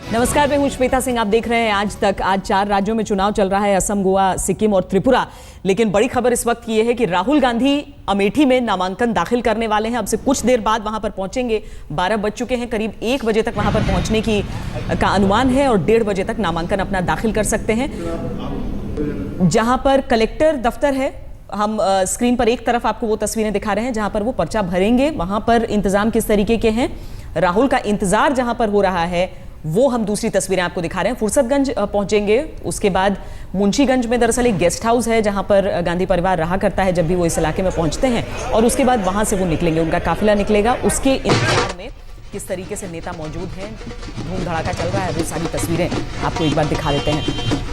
नमस्कार, मैं हूं श्वेता सिंह। आप देख रहे हैं आज तक। आज 4 राज्यों में चुनाव चल रहा है, असम, गोवा, सिक्किम और त्रिपुरा। लेकिन बड़ी खबर इस वक्त ये है कि राहुल गांधी अमेठी में नामांकन दाखिल करने वाले हैं। अब से कुछ देर बाद वहां पर पहुंचेंगे। 12 बज चुके हैं, करीब 1 बजे तक वहां पर पहुंचने का अनुमान है और 1:30 बजे तक नामांकन अपना दाखिल कर सकते हैं। जहां पर कलेक्टर दफ्तर है, हम स्क्रीन पर एक तरफ आपको वो तस्वीरें दिखा रहे हैं जहां पर वो पर्चा भरेंगे। वहां पर इंतजाम किस तरीके के हैं, राहुल का इंतजार जहां पर हो रहा है, वो हम दूसरी तस्वीरें आपको दिखा रहे हैं। फुर्सतगंज पहुंचेंगे, उसके बाद मुंशीगंज में दरअसल एक गेस्ट हाउस है जहां पर गांधी परिवार रहा करता है जब भी वो इस इलाके में पहुंचते हैं, और उसके बाद वहां से वो निकलेंगे, उनका काफिला निकलेगा। उसके इंतजार में किस तरीके से नेता मौजूद हैं, धूम धड़ाका चल रहा है, वो सारी तस्वीरें आपको एक बार दिखा देते हैं।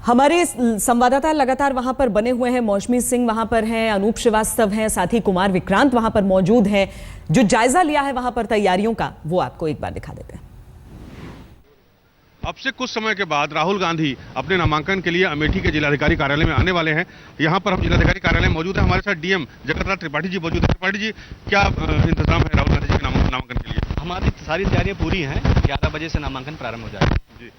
हमारे संवाददाता लगातार वहां पर बने हुए हैं। मौसमी सिंह वहां पर हैं, अनूप श्रीवास्तव हैं, साथ ही कुमार विक्रांत वहां पर मौजूद हैं। जो जायजा लिया है वहां पर तैयारियों का, वो आपको एक बार दिखा देते हैं। अब से कुछ समय के बाद राहुल गांधी अपने नामांकन के लिए अमेठी के जिलाधिकारी कार्यालय में आने वाले हैं। यहाँ पर हम जिलाधिकारी कार्यालय में मौजूद है, हमारे साथ डीएम जगत राज त्रिपाठी जी मौजूद है। त्रिपाठी जी, क्या इंतजाम है राहुल गांधी जी के नामांकन के लिए? हमारी सारी तैयारियां पूरी हैं, 11 बजे से नामांकन प्रारंभ हो जाएगा। जी,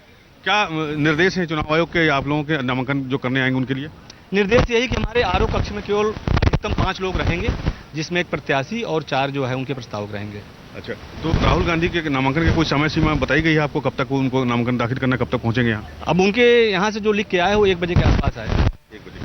क्या निर्देश है चुनाव आयोग के आप लोगों के नामांकन जो करने आएंगे उनके लिए? निर्देश यही कि हमारे आरओ कक्ष में केवल अधिकतम 5 लोग रहेंगे, जिसमें एक प्रत्याशी और 4 जो है उनके प्रस्तावक रहेंगे। अच्छा, तो राहुल गांधी के नामांकन की कोई समय सीमा बताई गई है आपको, कब तक उनको नामांकन दाखिल करना, कब तक पहुंचेंगे यहाँ? अब उनके यहाँ से जो लिख के आए वो 1 बजे के आसपास आए। 1 बजे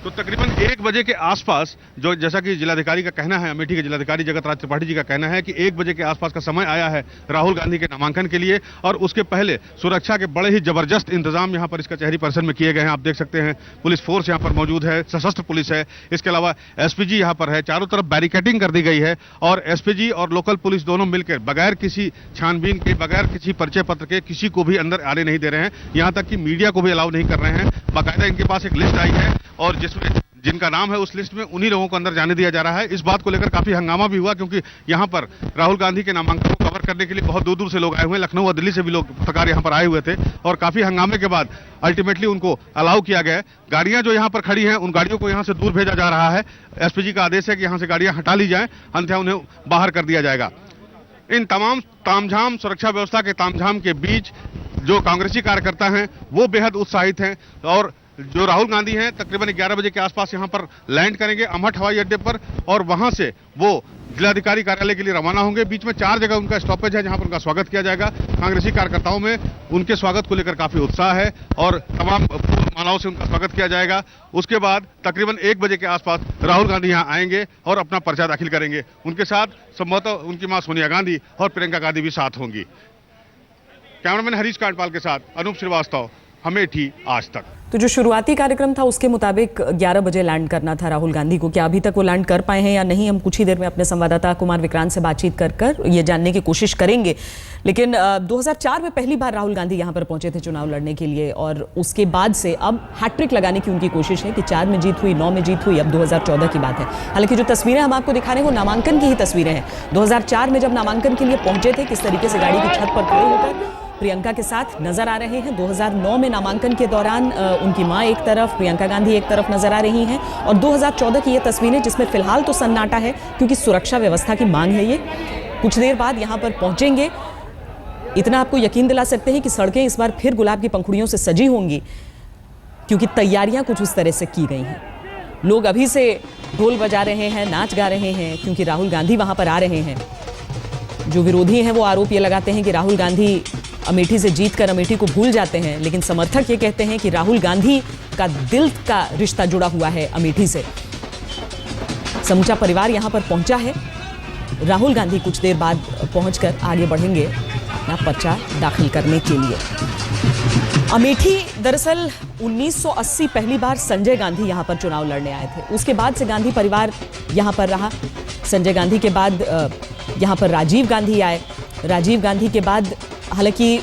तो तकरीबन 1 बजे के आसपास, जो जैसा कि जिलाधिकारी का कहना है, अमेठी के जिलाधिकारी जगत राज त्रिपाठी जी का कहना है कि 1 बजे के आसपास का समय आया है राहुल गांधी के नामांकन के लिए। और उसके पहले सुरक्षा के बड़े ही जबरदस्त इंतजाम यहाँ पर इस कचहरी परिसर में किए गए हैं। आप देख सकते हैं पुलिस फोर्स यहाँ पर मौजूद है, सशस्त्र पुलिस है, इसके अलावा एसपीजी यहाँ पर है, चारों तरफ बैरिकेडिंग कर दी गई है। और एसपीजी और लोकल पुलिस दोनों मिलकर बगैर किसी छानबीन के, बगैर किसी परिचय पत्र के किसी को भी अंदर आने नहीं दे रहे हैं। यहाँ तक कि मीडिया को भी अलाउ नहीं कर रहे हैं। बाकायदा इनके पास एक लिस्ट आई है और जिसमें जिनका नाम है उस लिस्ट में उन्हीं लोगों को अंदर जाने दिया जा रहा है। इस बात को लेकर काफी हंगामा भी हुआ, क्योंकि यहाँ पर राहुल गांधी के नामांकन को कवर करने के लिए बहुत दूर दूर से लोग आए हुए हैं। लखनऊ और दिल्ली से भी लोग पत्रकार यहाँ पर आए हुए थे और काफी हंगामे के बाद अल्टीमेटली उनको अलाउ किया गया। गाड़ियां जो यहाँ पर खड़ी हैं उन गाड़ियों को यहाँ से दूर भेजा जा रहा है। एसपीजी का आदेश है कि यहाँ से गाड़ियां हटा ली जाएं, अन्यथा उन्हें बाहर कर दिया जाएगा। इन तमाम तामझाम, सुरक्षा व्यवस्था के तामझाम के बीच जो कांग्रेसी कार्यकर्ता हैं वो बेहद उत्साहित हैं और जो राहुल गांधी हैं तकरीबन 11 बजे के आसपास यहां पर लैंड करेंगे अमठ हवाई अड्डे पर और वहां से वो जिलाधिकारी कार्यालय के लिए रवाना होंगे। बीच में 4 जगह उनका स्टॉपेज है जहां पर उनका स्वागत किया जाएगा। कांग्रेसी कार्यकर्ताओं में उनके स्वागत को लेकर काफी उत्साह है और तमाम मालाओं से उनका स्वागत किया जाएगा। उसके बाद तकरीबन 1 बजे के आसपास राहुल गांधी यहां आएंगे और अपना पर्चा दाखिल करेंगे। उनके साथ संभवतः उनकी मां सोनिया गांधी और प्रियंका गांधी भी साथ होंगी। कैमरामैन हरीश कांडपाल के साथ अनूप श्रीवास्तव, अमेठी, आज तक। तो जो शुरुआती कार्यक्रम था उसके मुताबिक 11 बजे लैंड करना था राहुल गांधी को। क्या अभी तक वो लैंड कर पाए हैं या नहीं, हम कुछ ही देर में अपने संवाददाता कुमार विक्रांत से बातचीत कर ये जानने की कोशिश करेंगे। लेकिन 2004 में पहली बार राहुल गांधी यहाँ पर पहुंचे थे चुनाव लड़ने के लिए और उसके बाद से अब हैट्रिक लगाने की उनकी कोशिश है कि 4 में जीत हुई, 9 में जीत हुई, अब 2014 की बात है। हालांकि जो तस्वीरें हम आपको दिखा रहे हैं वो नामांकन की ही तस्वीरें हैं। 2004 में जब नामांकन के लिए पहुंचे थे, किस तरीके से गाड़ी की छत पर खड़े होकर प्रियंका के साथ नजर आ रहे हैं। 2009 में नामांकन के दौरान उनकी मां एक तरफ, प्रियंका गांधी एक तरफ नजर आ रही हैं और 2014 की ये तस्वीरें जिसमें फिलहाल तो सन्नाटा है क्योंकि सुरक्षा व्यवस्था की मांग है। ये कुछ देर बाद यहां पर पहुंचेंगे। इतना आपको यकीन दिला सकते हैं कि सड़कें इस बार फिर गुलाब की पंखुड़ियों से सजी होंगी क्योंकि तैयारियां कुछ उस तरह से की गई हैं। लोग अभी से ढोल बजा रहे हैं, नाच गा रहे हैं क्योंकि राहुल गांधी वहां पर आ रहे हैं। जो विरोधी हैं वो आरोप ये लगाते हैं कि राहुल गांधी अमेठी से जीतकर अमेठी को भूल जाते हैं, लेकिन समर्थक ये कहते हैं कि राहुल गांधी का दिल का रिश्ता जुड़ा हुआ है अमेठी से। समूचा परिवार यहां पर पहुंचा है। राहुल गांधी कुछ देर बाद पहुंचकर आगे बढ़ेंगे अपना पर्चा दाखिल करने के लिए। अमेठी दरअसल 1980 पहली बार संजय गांधी यहां पर चुनाव लड़ने आए थे। उसके बाद से गांधी परिवार यहां पर रहा। संजय गांधी के बाद यहां पर राजीव गांधी आए। राजीव गांधी के बाद हालांकि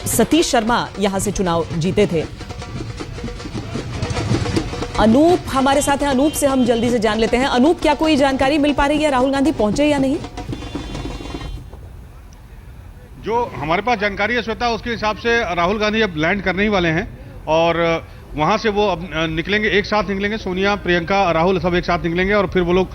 सतीश शर्मा यहां से चुनाव जीते थे। अनूप हमारे साथ हैं। अनूप से हम जल्दी से जान लेते हैं। अनूप, क्या कोई जानकारी मिल पा रही है, राहुल गांधी पहुंचे या नहीं? जो हमारे पास जानकारी है श्वेता, उसके हिसाब से राहुल गांधी अब लैंड करने ही वाले हैं और वहां से वो अब निकलेंगे, एक साथ निकलेंगे। सोनिया, प्रियंका, राहुल सब एक साथ निकलेंगे और फिर वो लोग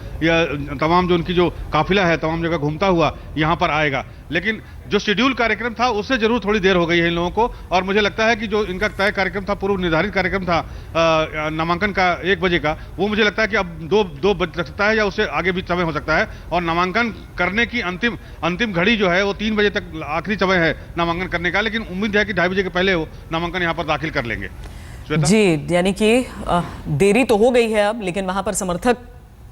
तमाम जो उनकी जो काफिला है तमाम जगह घूमता हुआ यहाँ पर आएगा। लेकिन जो शेड्यूल कार्यक्रम था उससे जरूर थोड़ी देर हो गई है इन लोगों को और मुझे लगता है कि जो इनका तय कार्यक्रम था, पूर्व निर्धारित कार्यक्रम था नामांकन का 1 बजे का, वो मुझे लगता है कि अब 2 बज सकता है या उससे आगे भी समय हो सकता है। और नामांकन करने की अंतिम घड़ी जो है वो 3 बजे तक आखिरी समय है नामांकन करने का, लेकिन उम्मीद है कि 2:30 बजे के पहले वो नामांकन यहाँ पर दाखिल कर लेंगे। जी, यानी कि देरी तो हो गई है अब, लेकिन वहां पर समर्थक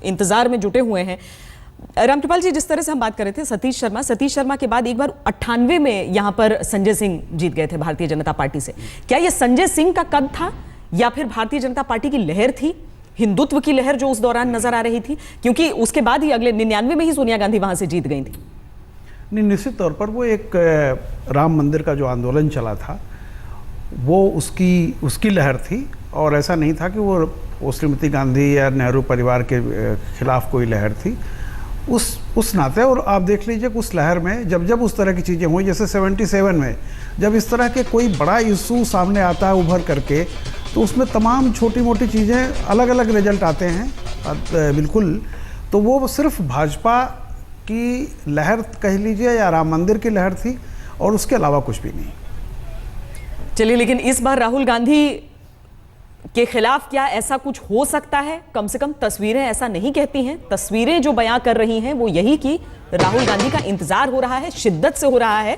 इंतजार में जुटे हुए हैं। रामकृपाल जी, जिस तरह से हम बात कर रहे थे सतीश शर्मा के बाद एक बार 98 में यहां पर संजय सिंह जीत गए थे भारतीय जनता पार्टी से। क्या यह संजय सिंह का कद था या फिर भारतीय जनता पार्टी की लहर थी, हिंदुत्व की लहर जो उस दौरान नजर आ रही थी? क्योंकि उसके बाद ही अगले 99 में ही सोनिया गांधी वहां से जीत गई थी। नहीं, निश्चित तौर पर वो एक राम मंदिर का जो आंदोलन चला था वो उसकी लहर थी और ऐसा नहीं था कि वो श्रीमती गांधी या नेहरू परिवार के खिलाफ कोई लहर थी उस नाते। और आप देख लीजिए कि उस लहर में जब उस तरह की चीज़ें हुई, जैसे 77 में जब इस तरह के कोई बड़ा इशू सामने आता है उभर करके, तो उसमें तमाम छोटी मोटी चीज़ें अलग अलग रिजल्ट आते हैं बिल्कुल। तो वो सिर्फ भाजपा की लहर कह लीजिए या राम मंदिर की लहर थी और उसके अलावा कुछ भी नहीं। चलिए, लेकिन इस बार राहुल गांधी के खिलाफ क्या ऐसा कुछ हो सकता है? कम से कम तस्वीरें ऐसा नहीं कहती हैं। तस्वीरें जो बयां कर रही हैं वो यही कि राहुल गांधी का इंतजार हो रहा है, शिद्दत से हो रहा है।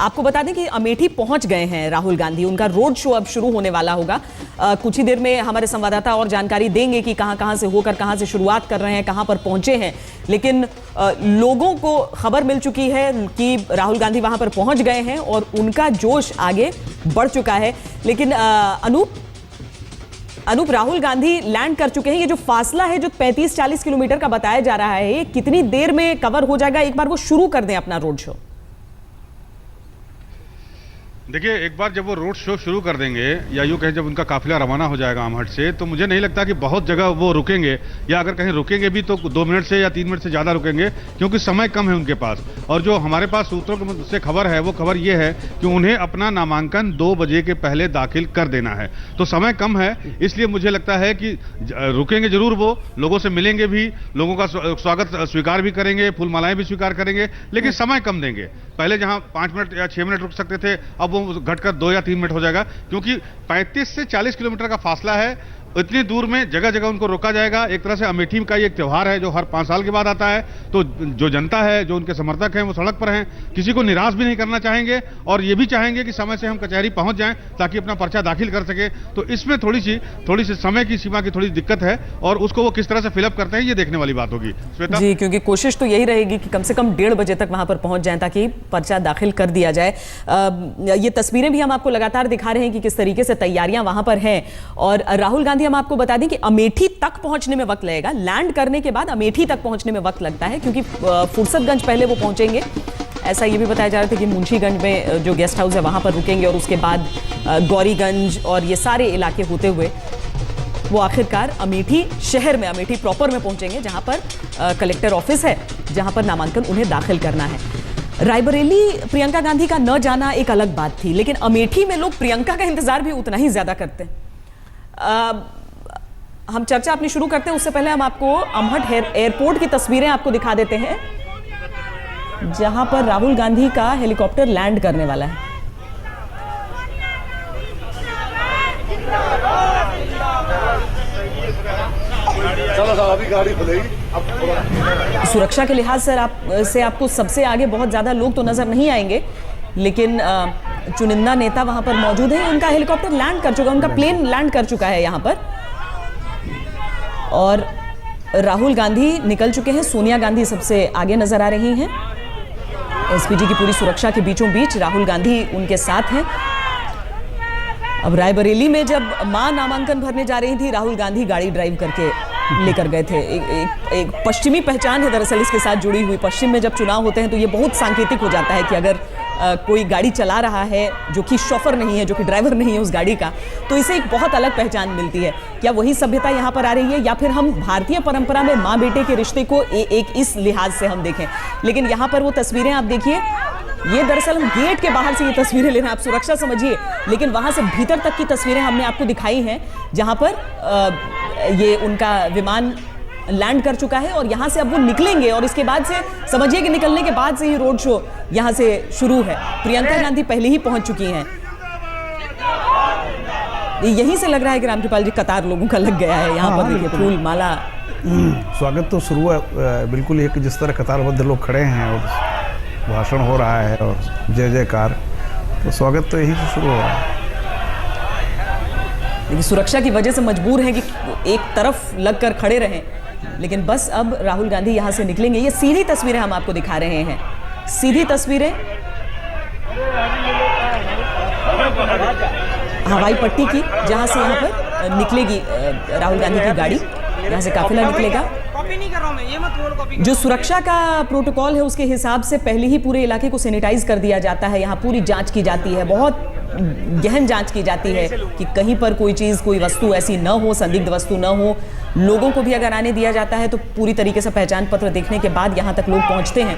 आपको बता दें कि अमेठी पहुंच गए हैं राहुल गांधी। उनका रोड शो अब शुरू होने वाला होगा। कुछ ही देर में हमारे संवाददाता और जानकारी देंगे कि कहां से होकर कहां से शुरुआत कर रहे हैं, कहां पर पहुंचे हैं। लेकिन लोगों को खबर मिल चुकी है कि राहुल गांधी वहां पर पहुंच गए हैं और उनका जोश आगे बढ़ चुका है। लेकिन अनूप, राहुल गांधी लैंड कर चुके हैं। ये जो फासला है जो 35-40 किलोमीटर का बताया जा रहा है, ये कितनी देर में कवर हो जाएगा? एक बार वो शुरू कर दें अपना रोड शो। देखिए, एक बार जब वो रोड शो शुरू कर देंगे या यूँ कहें जब उनका काफिला रवाना हो जाएगा आमहट से, तो मुझे नहीं लगता कि बहुत जगह वो रुकेंगे, या अगर कहीं रुकेंगे भी तो 2 मिनट से या 3 मिनट से ज़्यादा रुकेंगे, क्योंकि समय कम है उनके पास। और जो हमारे पास सूत्रों से खबर है वो खबर ये है कि उन्हें अपना नामांकन 2 बजे के पहले दाखिल कर देना है। तो समय कम है, इसलिए मुझे लगता है कि रुकेंगे जरूर, वो लोगों से मिलेंगे भी, लोगों का स्वागत स्वीकार भी करेंगे, फूल मालाएं भी स्वीकार करेंगे, लेकिन समय कम देंगे। पहले जहां 5 मिनट या 6 मिनट रुक सकते थे, अब वो घटकर 2 या 3 मिनट हो जाएगा, क्योंकि 35 से 40 किलोमीटर का फासला है। इतनी दूर में जगह जगह उनको रोका जाएगा। एक तरह से अमेठी का ये एक त्यौहार है जो हर 5 साल के बाद आता है। तो जो जनता है, जो उनके समर्थक हैं, वो सड़क पर हैं, किसी को निराश भी नहीं करना चाहेंगे और ये भी चाहेंगे कि समय से हम कचहरी पहुंच जाएं ताकि अपना पर्चा दाखिल कर सके। तो इसमें थोड़ी सी समय की सीमा की थोड़ी दिक्कत है और उसको वो किस तरह से फिलअप करते हैं ये देखने वाली बात होगी। श्वेता जी, क्योंकि कोशिश तो यही रहेगी कि कम से कम 1:30 बजे तक वहां पर पहुंच जाएं ताकि पर्चा दाखिल कर दिया जाए। ये तस्वीरें भी हम आपको लगातार दिखा रहे हैं कि किस तरीके से तैयारियां वहां पर हैं। और राहुल गांधी, हम आपको बता दें कि अमेठी तक पहुंचने में वक्त लगेगा। लैंड करने के बाद अमेठी तक पहुंचने में वक्त लगता है, क्योंकि फुर्सतगंज पहले वो पहुंचेंगे। ऐसा ये भी बताया जा रहा था कि मुंशीगंज में जो गेस्ट हाउस है वहां पर रुकेंगे और उसके बाद गौरीगंज और ये सारे इलाके होते हुए वो आखिरकार अमेठी शहर में, अमेठी प्रॉपर में पहुंचेंगे, जहां पर कलेक्टर ऑफिस है, जहां पर नामांकन उन्हें दाखिल करना है। रायबरेली प्रियंका गांधी का न जाना एक अलग बात थी, लेकिन अमेठी में लोग प्रियंका का इंतजार भी उतना ही ज्यादा करते हैं। हम चर्चा अपनी शुरू करते हैं, उससे पहले हम आपको अमहट एयरपोर्ट की तस्वीरें आपको दिखा देते हैं, जहां पर राहुल गांधी का हेलीकॉप्टर लैंड करने वाला है। चलो अभी गाड़ी खुलेगी। सुरक्षा के लिहाज से आपको सबसे आगे बहुत ज्यादा लोग तो नजर नहीं आएंगे, लेकिन चुनिंदा नेता वहां पर मौजूद है। उनका हेलीकॉप्टर लैंड कर चुका है, उनका प्लेन लैंड कर चुका है यहां पर, और राहुल गांधी निकल चुके हैं। सोनिया गांधी सबसे आगे नजर आ रही हैं। एसपीजी की पूरी सुरक्षा के बीचों बीच राहुल गांधी उनके साथ हैं। अब रायबरेली में जब मां नामांकन भरने जा रही थी, राहुल गांधी गाड़ी ड्राइव करके लेकर गए थे। एक पश्चिमी पहचान है दरअसल इसके साथ जुड़ी हुई। पश्चिम में जब चुनाव होते हैं तो ये बहुत सांकेतिक हो जाता है कि अगर कोई गाड़ी चला रहा है जो कि शॉफर नहीं है, जो कि ड्राइवर नहीं है उस गाड़ी का, तो इसे एक बहुत अलग पहचान मिलती है। क्या वही सभ्यता यहाँ पर आ रही है, या फिर हम भारतीय परंपरा में माँ बेटे के रिश्ते को एक इस लिहाज से हम देखें? लेकिन यहाँ पर वो तस्वीरें आप देखिए, ये दरअसल हम गेट के बाहर से ये तस्वीरें ले रहे हैं, आप सुरक्षा समझिए, लेकिन वहां से भीतर तक की तस्वीरें हमने आपको दिखाई हैं, जहां पर ये उनका विमान लैंड कर चुका है और यहां से अब वो निकलेंगे और इसके बाद से समझिए कि निकलने के बाद से ही रोड शो यहां से शुरू है। प्रियंका गांधी पहले ही पहुंच चुकी हैं। यहीं से लग रहा है कि रामकृपाल जी कतार लोगों का लग गया है यहाँ पर, देखिए फूल माला। स्वागत तो शुरू है बिल्कुल, एक जिस तरह कतारबद्ध लोग खड़े हैं और भाषण हो रहा है और जय जयकार, तो स्वागत तो यहीं से शुरू हो रहा है। लेकिन सुरक्षा की वजह से मजबूर हैं कि एक तरफ लगकर खड़े रहें, लेकिन बस अब राहुल गांधी यहां से निकलेंगे। ये सीधी तस्वीरें हम आपको दिखा रहे हैं, सीधी तस्वीरें हवाई पट्टी की, जहां से यहां पर निकलेगी राहुल गांधी की गाड़ी, यहां से काफिला निकलेगा। जो सुरक्षा का प्रोटोकॉल है उसके हिसाब से पहले ही पूरे इलाके को सैनिटाइज कर दिया जाता है। यहाँ पूरी जांच की जाती है, बहुत गहन जांच की जाती है कि कहीं पर कोई चीज़, कोई वस्तु ऐसी न हो, संदिग्ध वस्तु न हो। लोगों को भी अगर आने दिया जाता है तो पूरी तरीके से पहचान पत्र देखने के बाद यहाँ तक लोग पहुँचते हैं।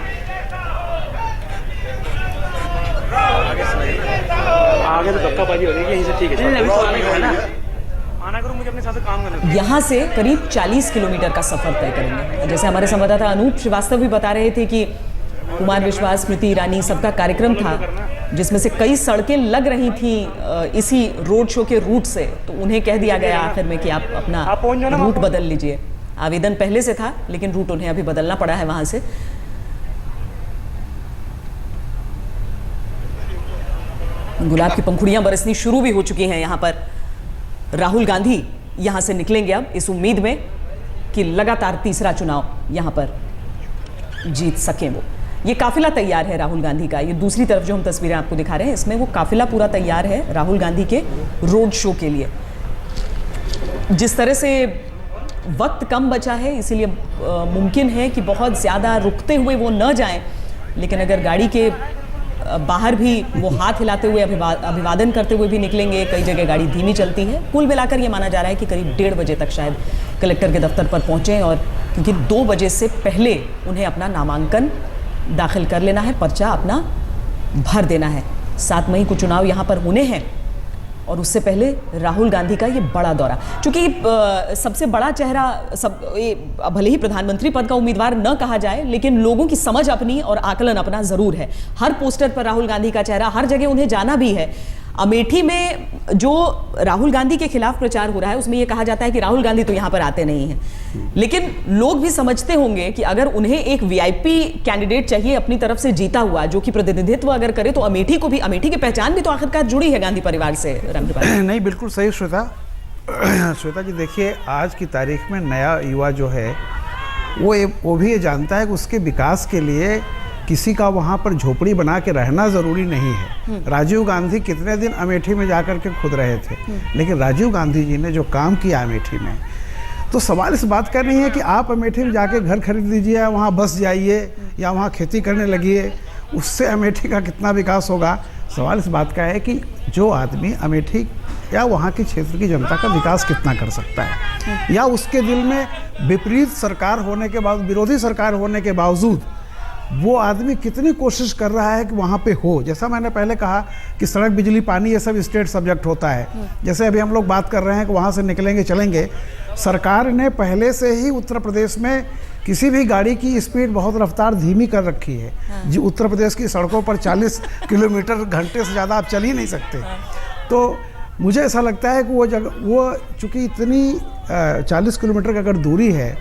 आगे तो धक्काबाजी हो रही है, यहीं से ठीक है। यहाँ से करीब 40 किलोमीटर का सफर तय करेंगे। जैसे हमारे संवाददाता अनूप श्रीवास्तव भी बता रहे थे कि कुमार विश्वास, स्मृति ईरानी सबका कार्यक्रम था, जिसमें से कई सड़कें लग रही थी इसी रोड शो के रूट से, तो उन्हें कह दिया गया आखिर में कि आप अपना रूट बदल लीजिए। आवेदन पहले से था लेकिन रूट उन्हें अभी बदलना पड़ा है वहां से। गुलाब की पंखुड़ियां बरसनी शुरू भी हो चुकी हैं यहाँ पर। राहुल गांधी यहां से निकलेंगे अब इस उम्मीद में कि लगातार तीसरा चुनाव यहां पर जीत सकें वो। ये काफिला तैयार है राहुल गांधी का। ये दूसरी तरफ जो हम तस्वीरें आपको दिखा रहे हैं, इसमें वो काफिला पूरा तैयार है राहुल गांधी के रोड शो के लिए। जिस तरह से वक्त कम बचा है, इसीलिए मुमकिन है कि बहुत ज़्यादा रुकते हुए वो न जाएं, लेकिन अगर गाड़ी के बाहर भी वो हाथ हिलाते हुए अभिवादन करते हुए भी निकलेंगे। कई जगह गाड़ी धीमी चलती है। कुल मिलाकर ये माना जा रहा है कि करीब 1:30 बजे तक शायद कलेक्टर के दफ्तर पर पहुंचें, और क्योंकि 2 बजे से पहले उन्हें अपना नामांकन दाखिल कर लेना है, पर्चा अपना भर देना है। 7 मई को चुनाव यहाँ पर होने हैं और उससे पहले राहुल गांधी का ये बड़ा दौरा, चूंकि सबसे बड़ा चेहरा भले ही प्रधानमंत्री पद का उम्मीदवार न कहा जाए, लेकिन लोगों की समझ अपनी और आकलन अपना जरूर है। हर पोस्टर पर राहुल गांधी का चेहरा, हर जगह उन्हें जाना भी है। अमेठी में जो राहुल गांधी के खिलाफ प्रचार हो रहा है उसमें यह कहा जाता है कि राहुल गांधी तो यहाँ पर आते नहीं हैं, लेकिन लोग भी समझते होंगे कि अगर उन्हें एक वीआईपी कैंडिडेट चाहिए अपनी तरफ से जीता हुआ, जो कि प्रतिनिधित्व अगर करे, तो अमेठी को भी, अमेठी की पहचान भी तो आखिरकार जुड़ी है गांधी परिवार से। नहीं, बिल्कुल सही श्वेता जी। देखिए, आज की तारीख में नया युवा जो है वो भी ये जानता है कि उसके विकास के लिए किसी का वहाँ पर झोपड़ी बना के रहना ज़रूरी नहीं है। राजीव गांधी कितने दिन अमेठी में जाकर के खुद रहे थे, लेकिन राजीव गांधी जी ने जो काम किया अमेठी में, तो सवाल इस बात का नहीं है कि आप अमेठी में जाके घर खरीद लीजिए या वहाँ बस जाइए या वहाँ खेती करने लगिए, उससे अमेठी का कितना विकास होगा। सवाल इस बात का है कि जो आदमी अमेठी या वहाँ के क्षेत्र की जनता का विकास कितना कर सकता है, या उसके दिल में विपरीत सरकार होने के बाद, विरोधी सरकार होने के बावजूद वो आदमी कितनी कोशिश कर रहा है कि वहाँ पे हो। जैसा मैंने पहले कहा कि सड़क, बिजली, पानी, ये सब स्टेट सब्जेक्ट होता है। जैसे अभी हम लोग बात कर रहे हैं कि वहाँ से निकलेंगे चलेंगे, सरकार ने पहले से ही उत्तर प्रदेश में किसी भी गाड़ी की स्पीड, बहुत रफ्तार धीमी कर रखी है। जी, उत्तर प्रदेश की सड़कों पर 40 किलोमीटर घंटे से ज़्यादा आप चल ही नहीं सकते। तो मुझे ऐसा लगता है कि वो चूँकि इतनी 40 किलोमीटर की अगर दूरी है,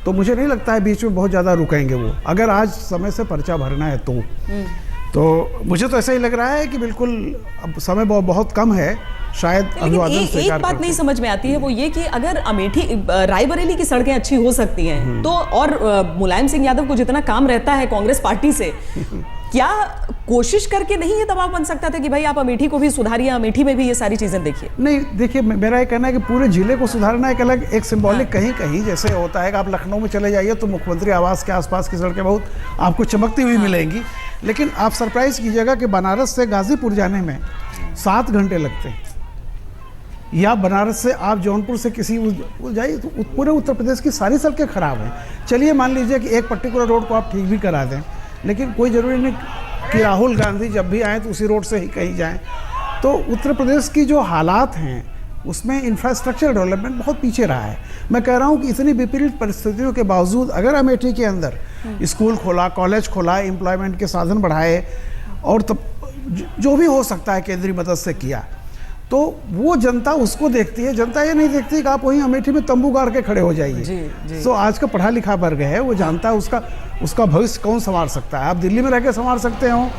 तो मुझे नहीं लगता है बीच में बहुत ज़्यादा रुकेंगे वो, अगर आज समय से पर्चा भरना है तो मुझे तो ऐसा ही लग रहा है कि बिल्कुल अब समय बहुत कम है, शायद अभिवादन स्वीकार। एक बात नहीं समझ में आती है, वो ये कि अगर अमेठी, रायबरेली की सड़कें अच्छी हो सकती हैं तो, और मुलायम सिंह यादव को जितना काम रहता है कांग्रेस पार्टी से, क्या कोशिश करके नहीं ये दबाव बन सकता था कि भाई आप अमेठी को भी सुधारिए, अमेठी में भी ये सारी चीजें देखिए? नहीं, देखिए, मेरा ये कहना है कि पूरे जिले को सुधारना एक अलग, एक सिंबॉलिक कहीं कहीं जैसे होता है कि आप लखनऊ में चले जाइए तो मुख्यमंत्री आवास के आसपास की सड़कें बहुत आपको चमकती हुई मिलेंगी, लेकिन आप सरप्राइज कीजिएगा कि बनारस से गाजीपुर जाने में 7 घंटे लगते हैं, या बनारस से आप जौनपुर से किसी जाइए तो पूरे उत्तर प्रदेश की सारी सड़कें खराब हैं। चलिए मान लीजिए कि एक पर्टिकुलर रोड को आप ठीक भी करा दें, लेकिन कोई ज़रूरी नहीं कि राहुल गांधी जब भी आएँ तो उसी रोड से ही कहीं जाएँ। तो उत्तर प्रदेश की जो हालात हैं उसमें इंफ्रास्ट्रक्चर डेवलपमेंट बहुत पीछे रहा है। मैं कह रहा हूँ कि इतनी विपरीत परिस्थितियों के बावजूद अगर अमेठी के अंदर स्कूल खोला, कॉलेज खोला, एम्प्लॉयमेंट के साधन बढ़ाए और तब जो भी हो सकता है केंद्रीय मदद से किया, तो वो जनता उसको देखती है। जनता ये नहीं देखती कि आप वहीं अमेठी में तंबू गाड़ के खड़े हो जाइए। तो आज का पढ़ा लिखा वर्ग है, वो जानता है उसका भविष्य कौन संवार सकता है। आप दिल्ली में रह के संवार सकते हो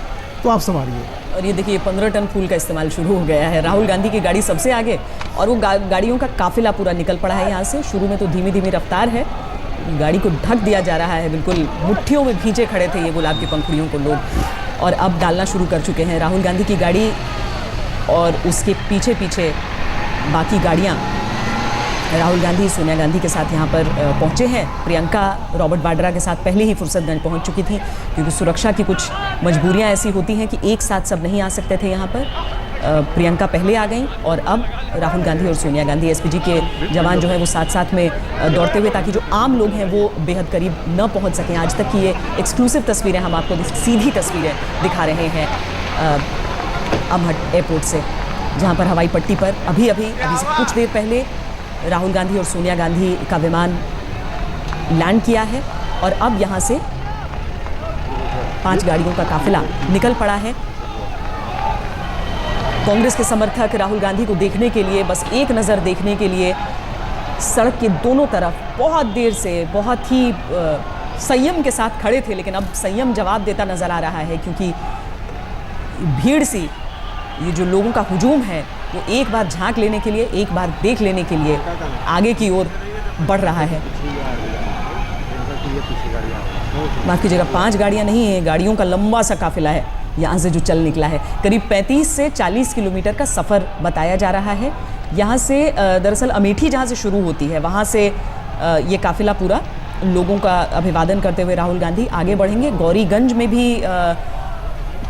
तो आप संवारिए। और ये देखिए 15 टन फूल का इस्तेमाल शुरू हो गया है। राहुल गांधी की गाड़ी सबसे आगे और वो गाड़ियों का काफिला पूरा निकल पड़ा है यहाँ से। शुरू में तो धीमी धीमी रफ्तार है, गाड़ी को ढक दिया जा रहा है, बिल्कुल मुट्ठियों में भींचे खड़े थे ये गुलाब की पंखुड़ियों को लोग, और अब डालना शुरू कर चुके हैं राहुल गांधी की गाड़ी। और उसके पीछे पीछे बाकी गाड़ियाँ राहुल गांधी सोनिया गांधी के साथ यहाँ पर पहुँचे हैं। प्रियंका रॉबर्ट वाड्रा के साथ पहले ही फुर्सतगंज पहुँच चुकी थी, क्योंकि सुरक्षा की कुछ मजबूरियाँ ऐसी होती हैं कि एक साथ सब नहीं आ सकते थे यहाँ पर। प्रियंका पहले आ गई और अब राहुल गांधी और सोनिया गांधी, एसपीजी के जवान जो है वो साथ साथ में दौड़ते हुए, ताकि जो आम लोग हैं वो बेहद करीब न पहुँच सकें। आज तक की ये एक्सक्लूसिव तस्वीरें हम आपको सीधी तस्वीरें दिखा रहे हैं अमहट एयरपोर्ट से, जहाँ पर हवाई पट्टी पर अभी से कुछ देर पहले राहुल गांधी और सोनिया गांधी का विमान लैंड किया है। और अब यहाँ से 5 गाड़ियों का काफिला निकल पड़ा है। कांग्रेस के समर्थक राहुल गांधी को देखने के लिए, बस एक नज़र देखने के लिए सड़क के दोनों तरफ बहुत देर से बहुत ही संयम के साथ खड़े थे। लेकिन अब संयम जवाब देता नज़र आ रहा है, क्योंकि भीड़ सी ये जो लोगों का हुजूम है वो एक बार झांक लेने के लिए, एक बार देख लेने के लिए आगे की ओर बढ़ रहा है। माफ कीजिएगा, 5 गाड़ियां नहीं है, गाड़ियों का लंबा सा काफिला है यहाँ से जो चल निकला है। करीब 35 से 40 किलोमीटर का सफ़र बताया जा रहा है। यहाँ से दरअसल अमेठी जहाँ से शुरू होती है वहाँ से ये काफिला पूरा लोगों का अभिवादन करते हुए राहुल गांधी आगे बढ़ेंगे। गौरीगंज में भी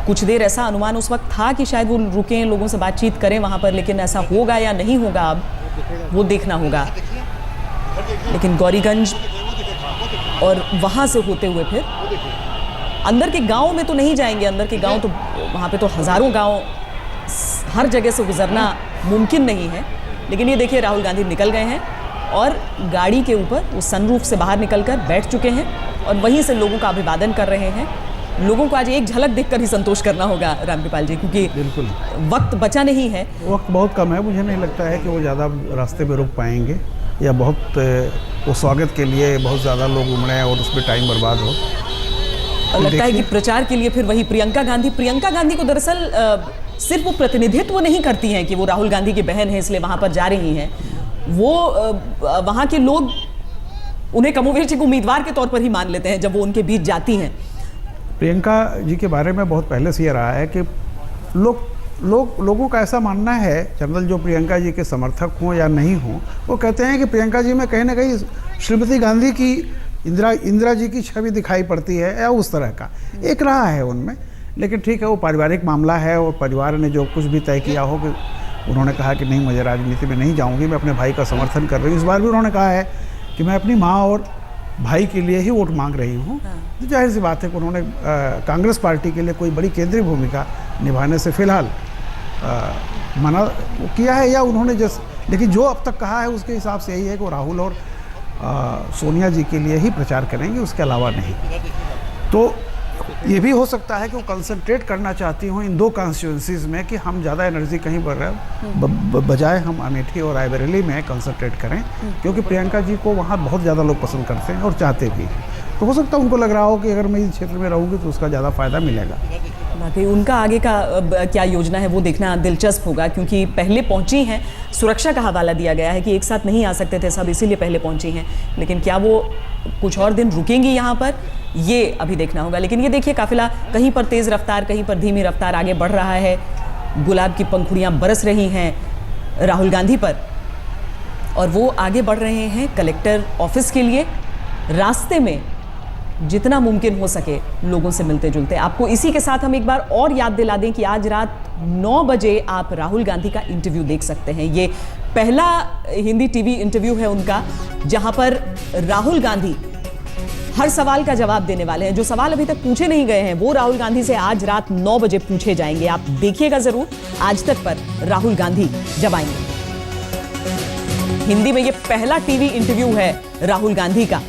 कुछ देर ऐसा अनुमान उस वक्त था कि शायद वो रुकें, लोगों से बातचीत करें वहाँ पर, लेकिन ऐसा होगा या नहीं होगा अब वो देखना होगा। लेकिन गौरीगंज और वहाँ से होते हुए फिर अंदर के गांव में तो नहीं जाएंगे। अंदर के गांव तो वहाँ पे तो हज़ारों गांव, हर जगह से गुजरना मुमकिन नहीं है। लेकिन ये देखिए राहुल गांधी निकल गए हैं और गाड़ी के ऊपर वो सनरूफ से बाहर निकलकर बैठ चुके हैं और वहीं से लोगों का अभिवादन कर रहे हैं। लोगों को आज एक झलक देखकर ही संतोष करना होगा रामकृपाल जी, क्योंकि बिल्कुल वक्त बचा नहीं है। वक्त बहुत कम है। मुझे नहीं लगता है कि वो ज़्यादा रास्ते में रुक पाएंगे या बहुत वो स्वागत के लिए बहुत ज़्यादा लोग उमड़े हैं और उसमें टाइम बर्बाद हो। और लगता है कि प्रचार के लिए फिर वही प्रियंका गांधी को दरअसल सिर्फ वो प्रतिनिधित्व नहीं करती हैं कि वो राहुल गांधी की बहन है इसलिए वहाँ पर जा रही हैं। वो वहाँ के लोग उन्हें कमोवेश एक उम्मीदवार के तौर पर ही मान लेते हैं जब वो उनके बीच जाती हैं। प्रियंका जी के बारे में बहुत पहले से ये रहा है कि लोगों का ऐसा मानना है, जनरल जो प्रियंका जी के समर्थक हों या नहीं हों, वो कहते हैं कि प्रियंका जी में कहीं ना कहीं श्रीमती गांधी की इंदिरा जी की छवि दिखाई पड़ती है या उस तरह का एक रहा है उनमें। लेकिन ठीक है, वो पारिवारिक मामला है और परिवार ने जो कुछ भी तय किया हो कि उन्होंने कहा कि नहीं, मुझे राजनीति में नहीं जाऊंगी, मैं अपने भाई का समर्थन कर रही हूँ। इस बार भी उन्होंने कहा है कि मैं अपनी माँ और भाई के लिए ही वोट मांग रही हूँ। तो जाहिर सी बात है कि उन्होंने कांग्रेस पार्टी के लिए कोई बड़ी केंद्रीय भूमिका निभाने से फिलहाल मना किया है या उन्होंने लेकिन जो अब तक कहा है उसके हिसाब से यही है कि वो राहुल और सोनिया जी के लिए ही प्रचार करेंगे, उसके अलावा नहीं। तो ये भी हो सकता है कि वो कंसंट्रेट करना चाहती हूँ इन 2 कॉन्स्टिट्यूंसीज़ में कि हम ज़्यादा एनर्जी कहीं पर बजाय हम अमेठी और रायबरेली में कंसंट्रेट करें, क्योंकि प्रियंका जी को वहाँ बहुत ज़्यादा लोग पसंद करते हैं और चाहते भी हैं। तो हो सकता है उनको लग रहा हो कि अगर मैं इस क्षेत्र में रहूँगी तो उसका ज़्यादा फ़ायदा मिलेगा। बाकी उनका आगे का क्या योजना है वो देखना दिलचस्प होगा, क्योंकि पहले पहुंची हैं। सुरक्षा का हवाला दिया गया है कि एक साथ नहीं आ सकते थे सब, इसीलिए पहले पहुंची हैं। लेकिन क्या वो कुछ और दिन रुकेंगी यहाँ पर, ये अभी देखना होगा। लेकिन ये देखिए काफिला कहीं पर तेज़ रफ्तार, कहीं पर धीमी रफ्तार आगे बढ़ रहा है। गुलाब की पंखुड़ियाँ बरस रही हैं राहुल गांधी पर और वो आगे बढ़ रहे हैं कलेक्टर ऑफिस के लिए। रास्ते में जितना मुमकिन हो सके लोगों से मिलते जुलते। आपको इसी के साथ हम एक बार और याद दिला दें कि आज रात 9 बजे आप राहुल गांधी का इंटरव्यू देख सकते हैं। ये पहला हिंदी टीवी इंटरव्यू है उनका, जहां पर राहुल गांधी हर सवाल का जवाब देने वाले हैं। जो सवाल अभी तक पूछे नहीं गए हैं वो राहुल गांधी से आज रात 9 बजे पूछे जाएंगे। आप देखिएगा जरूर आज तक पर राहुल गांधी जब आएंगे। हिंदी में ये पहला टीवी इंटरव्यू है राहुल गांधी का।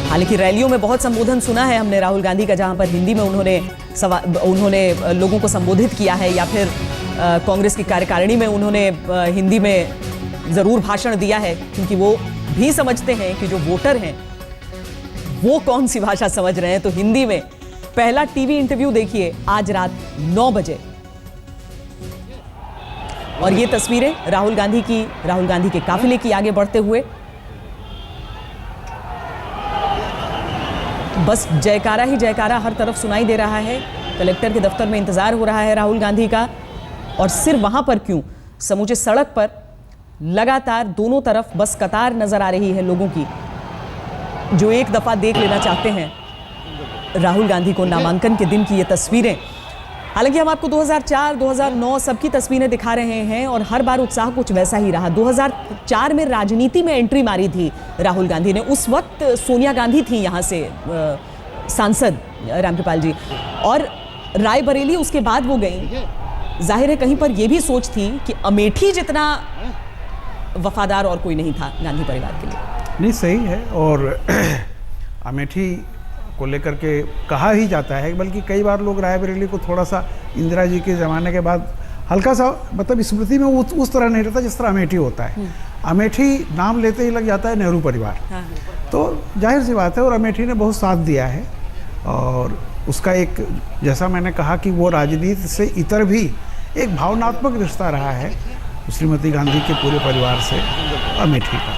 हालांकि रैलियों में बहुत संबोधन सुना है हमने राहुल गांधी का, जहां पर हिंदी में उन्होंने लोगों को संबोधित किया है, या फिर कांग्रेस की कार्यकारिणी में उन्होंने हिंदी में जरूर भाषण दिया है, क्योंकि वो भी समझते हैं कि जो वोटर हैं वो कौन सी भाषा समझ रहे हैं। तो हिंदी में पहला टीवी इंटरव्यू देखिए आज रात 9 बजे। और ये तस्वीरें राहुल गांधी के काफिले की आगे बढ़ते हुए। बस जयकारा ही जयकारा हर तरफ सुनाई दे रहा है। कलेक्टर के दफ्तर में इंतजार हो रहा है राहुल गांधी का, और सिर्फ वहां पर क्यों, समूचे सड़क पर लगातार दोनों तरफ बस कतार नजर आ रही है लोगों की, जो एक दफा देख लेना चाहते हैं राहुल गांधी को। नामांकन के दिन की ये तस्वीरें, हालांकि हम आपको 2004, 2009 सबकी तस्वीरें दिखा रहे हैं और हर बार उत्साह कुछ वैसा ही रहा। 2004 में राजनीति में एंट्री मारी थी राहुल गांधी ने। उस वक्त सोनिया गांधी थी यहाँ से सांसद, रामकृपाल जी, और रायबरेली उसके बाद वो गई। जाहिर है कहीं पर यह भी सोच थी कि अमेठी जितना वफादार और कोई नहीं था गांधी परिवार के लिए। नहीं, सही है। और अमेठी को लेकर के कहा ही जाता है, बल्कि कई बार लोग रायबरेली को थोड़ा सा इंदिरा जी के ज़माने के बाद हल्का सा मतलब स्मृति में उस तरह नहीं रहता जिस तरह अमेठी होता है। अमेठी नाम लेते ही लग जाता है नेहरू परिवार। तो जाहिर सी बात है, और अमेठी ने बहुत साथ दिया है। और उसका एक, जैसा मैंने कहा कि वो राजनीति से इतर भी एक भावनात्मक रिश्ता रहा है श्रीमती गांधी के पूरे परिवार से अमेठी का।